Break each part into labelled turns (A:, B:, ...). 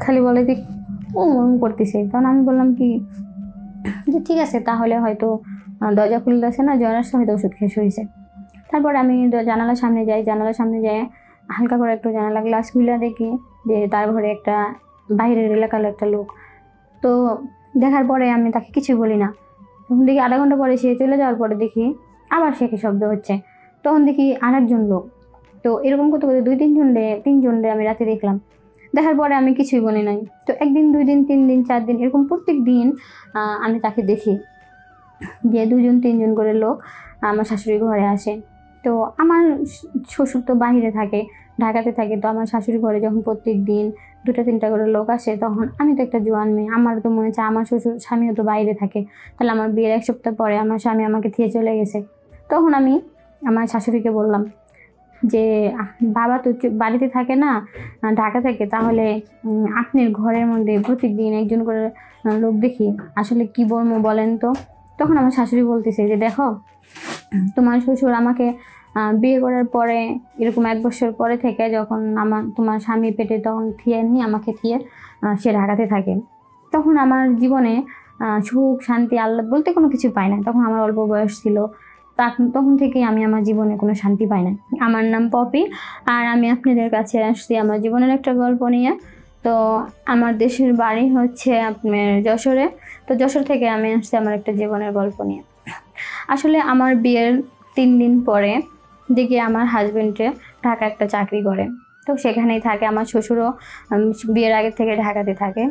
A: খালি বলে যে করতেছে। তখন আমি বললাম কি যে ঠিক আছে তাহলে হয়তো দরজা খুলতেছে না, জ্বর আসছে, হয়তো ওষুধ খেয়ে শুয়েছে। তারপর আমি জানালার সামনে যাই, জানালার সামনে যাই হালকা করে একটু জানালা গ্লাস খুলে দেখি যে তার ঘরে একটা বাইরের এলাকার একটা লোক। তো দেখার পরে আমি তাকে কিছু বলি না। তখন দেখি আধা ঘন্টা পরে সে চলে যাওয়ার পরে দেখি আবার সে কি শব্দ হচ্ছে। তখন দেখি আরেকজন লোক। তো এরকম করতে করতে তিনজন আমি রাতে দেখলাম। দেখার পরে আমি কিছুই বলি নাই। তো একদিন, 2 দিন, 3 দিন, 4 দিন এরকম প্রত্যেক দিন আমি তাকে দেখি যে 2-3 জন করে লোক আমার শাশুড়ির ঘরে আসে। তো আমার শ্বশুর তো বাহিরে থাকে, ঢাকাতে থাকে। তো আমার শাশুড়ি ঘরে যখন প্রত্যেক দিন 2-3টা করে লোক আসে, তখন আমি তো একটা জোয়ান মেয়ে, আমার তো মনে হচ্ছে আমার শ্বশুর স্বামীও তো বাইরে থাকে, তাহলে আমার বিয়ের 1 সপ্তাহ পরে আমার স্বামী আমাকে দিয়ে চলে গেছে। তখন আমি আমার শাশুড়িকে বললাম যে বাবা তো বাড়িতে থাকে না, ঢাকা থাকে, তাহলে আপনার ঘরের মধ্যে প্রত্যেকদিন একজন করে লোক দেখি, আসলে কি বলবো বলেন তো। তখন আমার শাশুড়ি বলতেছে যে দেখো, তোমার শ্বশুর আমাকে বিয়ে করার পরে এরকম 1 বছর পরে থেকে যখন তোমার স্বামী পেটে, তখন আমাকে থিয়ে সে ঢাকাতে থাকে। তখন আমার জীবনে সুখ শান্তি আহ্লাদ বলতে কোনো কিছু পাই না। তখন আমার অল্প বয়স ছিল, তখন থেকেই আমি আমার জীবনে কোনো শান্তি পাই না। আমার নাম পপি, আর আমি আপনাদের কাছে আসছি আমার জীবনের একটা গল্প নিয়ে। তো আমার দেশের বাড়ি হচ্ছে আপনার যশোরে। তো যশোর থেকে আমি আসছি আমার একটা জীবনের গল্প নিয়ে। আসলে আমার বিয়ের 3 দিন পরে দেখি আমার হাজবেন্ডে ঢাকা একটা চাকরি করে। তো সেখানেই থাকে। আমার শ্বশুরও বিয়ের আগে থেকে ঢাকাতে থাকে।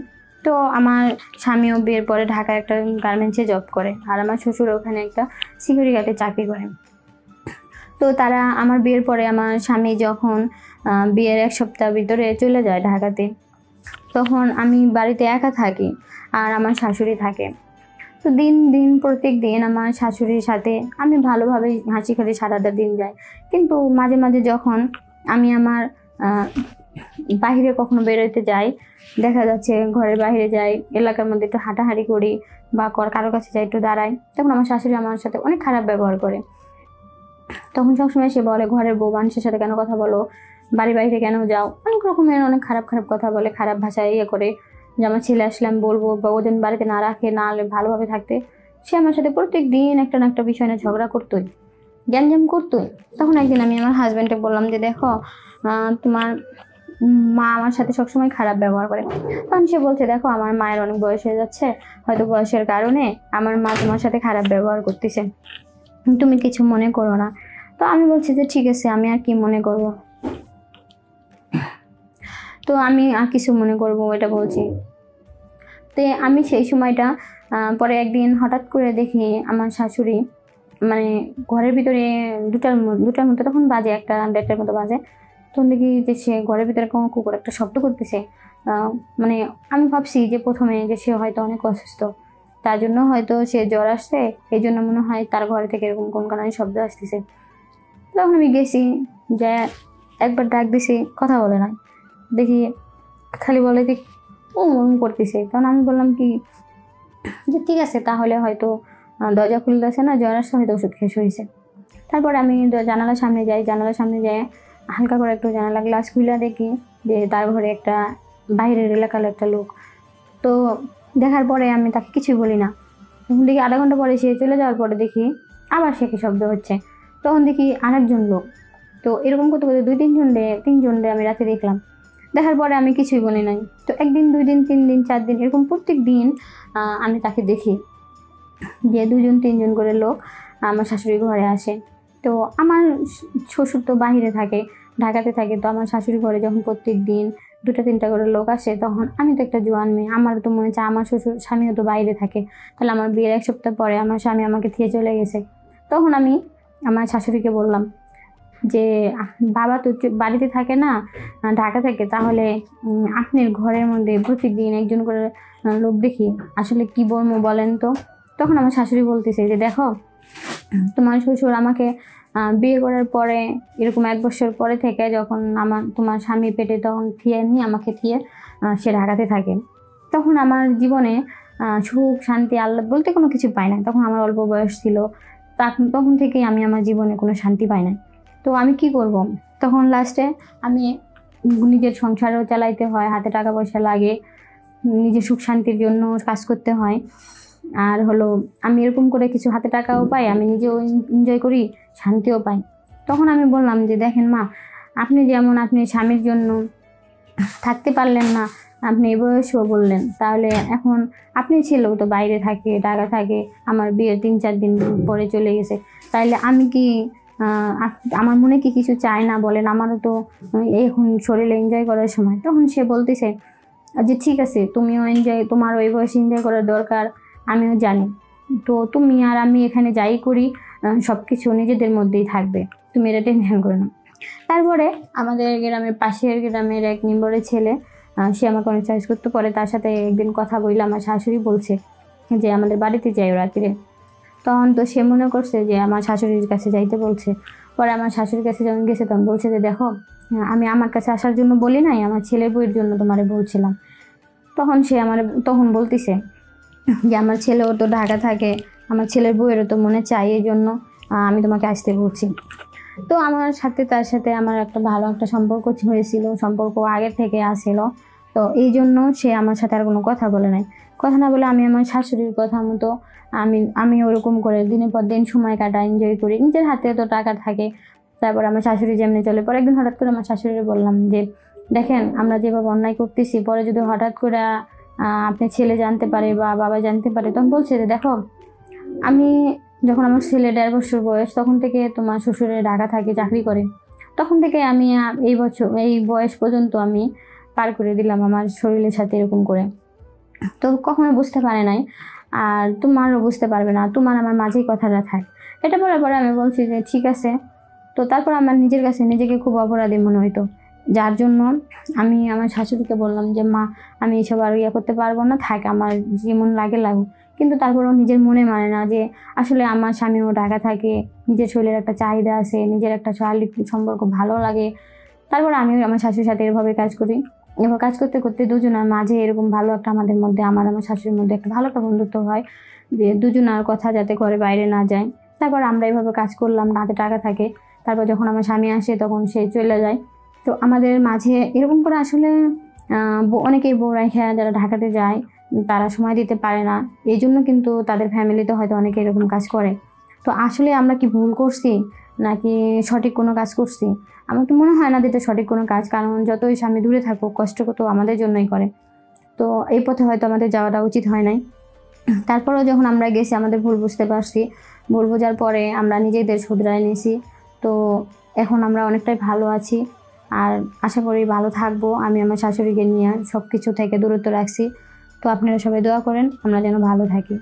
A: তো আমার স্বামীও বিয়ের পরে ঢাকায় একটা গার্মেন্টসে জব করে, আর আমার শ্বশুর ওখানে একটা সিকিউরিটি গার্ডে চাকরি করে। তো তারা আমার বিয়ের পরে আমার স্বামী যখন বিয়ের 1 সপ্তাহ ভিতরে চলে যায় ঢাকাতে, তখন আমি বাড়িতে একা থাকি আর আমার শাশুড়ি থাকে। তো প্রত্যেক দিন আমার শাশুড়ির সাথে আমি ভালোভাবে হাসি খুশি সারাটা দিন যায়। কিন্তু মাঝে মাঝে যখন আমি আমার বাহিরে কখনো বেরোতে যাই, দেখা যাচ্ছে ঘরের বাইরে যাই, এলাকার মধ্যে একটু হাঁটাহাঁটি করি বা কারো কাছে যাই, একটু দাঁড়াই, তখন আমার শাশুড়ি আমার সাথে অনেক খারাপ ব্যবহার করে। তখন সবসময় সে বলে, ঘরের বউ মানুষের সাথে কেন কথা বলো, বাড়ি বাইরে কেন যাও, অনেক রকমের অনেক খারাপ কথা বলে, খারাপ ভাষায় করে যে আমার ছেলে আসলাম বলবো বা ওদের বাড়িতে না রাখে, না ভালোভাবে থাকতে। সে আমার সাথে প্রত্যেক দিন একটা না একটা বিষয় নিয়ে ঝগড়া করতোই, গ্যাঞ্জাম করতোই। তখন একদিন আমি আমার হাজব্যান্ডকে বললাম যে দেখো, তোমার মা আমার সাথে সবসময় খারাপ ব্যবহার করে। তখন সে বলছে দেখো, আমার মায়ের অনেক বয়স হয়ে যাচ্ছে, হয়তো বয়সের কারণে আমার মা তোমার সাথে খারাপ ব্যবহার করতেছে, তুমি কিছু মনে করো না। তো আমি বলছি যে ঠিক আছে, আমি আর কি মনে করব, তো আমি আর কিছু মনে করবো এটা বলছি। তো আমি সেই সময়টা পরে একদিন হঠাৎ করে দেখি আমার শাশুড়ি মানে ঘরের ভিতরে 2টার মতো তখন বাজে, 1-1:30টার মতো বাজে। তখন দেখি যে সে ঘরের ভিতরে কোনো কুকুর একটা শব্দ করতেছে। মানে আমি ভাবছি যে প্রথমে যে সে হয়তো অনেক অসুস্থ, তার জন্য হয়তো সে জ্বর আসছে, এই জন্য মনে হয় তার ঘরে থেকে এরকম কোন কারণে শব্দ আসতেছে। তখন আমি গেছি, যে একবার ডাক দিছি, কথা বলে না, দেখি খালি বলে যে করতেছে। তখন আমি বললাম কি যে ঠিক আছে তাহলে হয়তো দরজা খুলতেছে না, জ্বর আসছে, হয়তো ওষুধ খেয়ে শুয়েছে। তারপর আমি জানালার সামনে যাই, জানালার সামনে যাই হালকা করে একটু জানালা গ্লাস খুলে দেখি যে তার ঘরে একটা বাইরের এলাকার একটা লোক। তো দেখার পরে আমি তাকে কিছুই বলি না। তখন দেখি আধা ঘন্টা পরে সে চলে যাওয়ার পরে দেখি আবার সে কি শব্দ হচ্ছে। তখন দেখি আরেকজন লোক। তো এরকম করতে করতে 2-3 জন আমি রাতে দেখলাম। দেখার পরে আমি কিছুই বলি নাই। তো একদিন, 2 দিন, 3 দিন, 4 দিন এরকম প্রত্যেক দিন আমি তাকে দেখি যে 2-3 জন করে লোক আমার শাশুড়ির ঘরে আসে। তো আমার শ্বশুর তো বাহিরে থাকে, ঢাকাতে থাকে। তো আমার শাশুড়ি ঘরে যখন প্রত্যেক দিন 2-3টা করে লোক আসে, তখন আমি তো একটা জোয়ান মেয়ে, আমার তো মনে হচ্ছে আমার শ্বশুর স্বামীও তো বাইরে থাকে, তাহলে আমার বিয়ের 1 সপ্তাহ পরে আমার স্বামী আমাকে দিয়ে চলে গেছে। তখন আমি আমার শাশুড়িকে বললাম যে বাবা তো বাড়িতে থাকে না, ঢাকা থাকে, তাহলে আপনার ঘরের মধ্যে প্রতিদিন একজন করে লোক দেখি, আসলে কি বলবো বলেন তো। তখন আমার শাশুড়ি বলতেছে যে দেখো, তোমার শ্বশুর আমাকে বিয়ে করার পরে এরকম 1 বছর পরে থেকে যখন তোমার স্বামী পেটে, তখন আমাকে থিয়ে সে ঢাকাতে থাকে। তখন আমার জীবনে সুখ শান্তি আহ্লাদ বলতে কোনো কিছু পাই না। তখন আমার অল্প বয়স ছিল, তখন থেকেই আমি আমার জীবনে কোনো শান্তি পাই না। তো আমি কি করব? তখন লাস্টে আমি নিজের সংসারও চালাইতে হয়, হাতে টাকা পয়সা লাগে, নিজের সুখ শান্তির জন্য কাজ করতে হয়। আর হলো আমি এরকম করে কিছু হাতে টাকাও পাই, আমি নিজেও এনজয় করি, শান্তিও পাই। তখন আমি বললাম যে দেখেন মা, আপনি যেমন আপনি স্বামীর জন্য থাকতে পারলেন না, আপনি এই বয়সেও বললেন, তাহলে এখন আপনি ছেলেও তো বাইরে থাকে, টাকা থাকে, আমার বিয়ের 3-4 দিন পরে চলে গেছে, তাইলে আমি কি আমার মনে কি কিছু চায় না বলেন? আমারও তো এখন শরীরে এনজয় করার সময়। তখন সে বলতেছে যে ঠিক আছে, তুমিও এনজয়, তোমার ওই বয়সে এনজয় করার দরকার, আমিও জানি। তো তুমি আর আমি এখানে যাই করি, সব কিছু নিজেদের মধ্যেই থাকবে, তুমি এটা টেনশন করো না। তারপরে আমাদের গ্রামের পাশের গ্রামের এক নিম্বরের ছেলে, সে আমাকে অনেক চয়েস করতে পারে, তার সাথে একদিন কথা বললে আমার শাশুড়ি বলছে যে আমাদের বাড়িতে যাই রাত্রে। তখন তো সে মনে করছে যে আমার শাশুড়ির কাছে যাইতে বলছে। পরে আমার শাশুড়ির কাছে যখন গেছে তখন বলছে যে দেখো, আমি আমার কাছে আসার জন্য বলি নাই, আমার ছেলের বউয়ের জন্য তোমারে বলছিলাম। তখন সে তখন বলতেছে যে আমার ছেলেও তো ঢাকা থাকে, আমার ছেলের বউয়েরও তো মনে চাই, এই জন্য আমি তোমাকে আসতে বলছি। তো আমার সাথে তার সাথে আমার একটা ভালো একটা সম্পর্ক হয়েছিল, সম্পর্ক আগে থেকে আসছিল। তো এই জন্য সে আমার সাথে আর কোনো কথা বলে নাই। কথা না বলে আমি আমার শাশুড়ির কথা মতো আমি ওরকম করে দিনের পর দিন সময় কাটাই, এনজয় করি, নিজের হাতে তো টাকা থাকে। তারপর আমার শাশুড়ি যেমনি চলে। পরে একদিন হঠাৎ করে আমার শাশুড়িকে বললাম যে দেখেন, আমরা যেভাবে অন্যায় করতেছি, পরে যদি হঠাৎ করে আপনি ছেলে জানতে পারে বা বাবা জানতে পারে, তখন বলছে যে দেখো, আমি যখন আমার ছেলে 1.5 বছর বয়স, তখন থেকে তোমার শ্বশুরের ঢাকা থাকে, চাকরি করে, তখন থেকে আমি এই বয়স পর্যন্ত আমি পার করে দিলাম আমার শরীরের সাথে এরকম করে। তো কখনো বুঝতে পারে নাই, আর তোমারও বুঝতে পারবে না, তোমার আমার মাঝেই কথাটা থাক। এটা বলার পরে আমি বলছি যে ঠিক আছে। তো তারপর আমার নিজের কাছে নিজেকে খুব অপরাধী মনে হইতো, যার জন্য আমি আমার শাশুড়িকে বললাম যে মা, আমি এসব আর করতে পারবো না, থাক, আমার যেমন লাগে লাগুক। কিন্তু তারপরও নিজের মনে মানে না যে আসলে আমার স্বামীও ঢাকা থাকে, নিজের শরীরের একটা চাহিদা আছে, নিজের একটা শারীরিক সম্পর্ক ভালো লাগে। তারপর আমি আমার শাশুড়ির সাথে এভাবে কাজ করি। এবার কাজ করতে করতে দুজনের মাঝে এরকম ভালো একটা আমাদের মধ্যে, আমার শাশুড়ির মধ্যে একটা ভালো একটা বন্ধুত্ব হয়, যে দুজনের কথা যাতে ঘরে বাইরে না যায়। তারপর আমরা এভাবে কাজ করলাম, হাতে টাকা থাকে। তারপর যখন আমার স্বামী আসে তখন সে চলে যায়। তো আমাদের মাঝে এরকম করে আসলে অনেকেই বউ রেখে যারা ঢাকাতে যায়, তারা সময় দিতে পারে না, এই জন্য কিন্তু তাদের ফ্যামিলিতে হয়তো অনেকে এরকম কাজ করে। তো আসলে আমরা কি ভুল করছি নাকি সঠিক কোনো কাজ করছি? আমার তো মনে হয় না যে এটা সঠিক কোনো কাজ, কারণ যতই স্বামী দূরে থাকুক, কষ্ট তো আমাদের জন্যই করে। তো এই পথে হয়তো আমাদের যাওয়াটা উচিত হয় নাই। তারপরেও যখন আমরা গেছি, আমাদের ভুল বুঝতে পারছি, ভুল বোঝার পরে আমরা নিজেদের শুধরায় নিয়েছি। তো এখন আমরা অনেকটাই ভালো আছি, আর আশা করি ভালো থাকবো। আমি আমার শাশুড়িকে নিয়ে সব কিছু থেকে দূরত্ব রাখছি। তো আপনারা সবাই দোয়া করেন আমরা যেন ভালো থাকি।